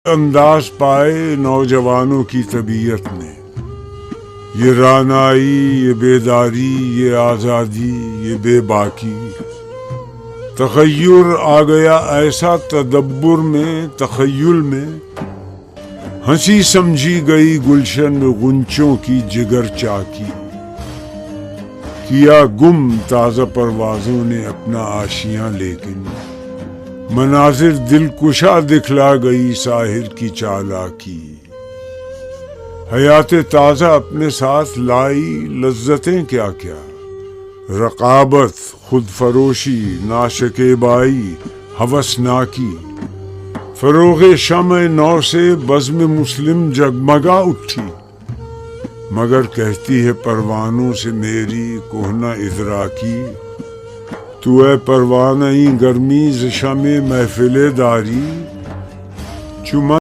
انداز پائے نوجوانوں کی طبیعت نے، یہ رانائی، یہ بیداری، یہ آزادی، یہ بے باکی۔ تغیر آ گیا ایسا تدبر میں، تخیل میں، ہنسی سمجھی گئی گلشن میں غنچوں کی جگر چاکی۔ کیا گم تازہ پروازوں نے اپنا آشیاں، لیکن مناظر دل کشا دکھلا گئی ساحل کی چالاکی۔ حیات تازہ اپنے ساتھ لائی لذتیں کیا کیا، رقابت، خود فروشی، ناشکیبائی، ہوسناکی۔ فروغ شمع نو سے بزم مسلم جگمگا اٹھی، مگر کہتی ہے پروانوں سے میری کہنہ ادراکی، تو اے پروانۂ گرمی ز شمع محفل داری، چمن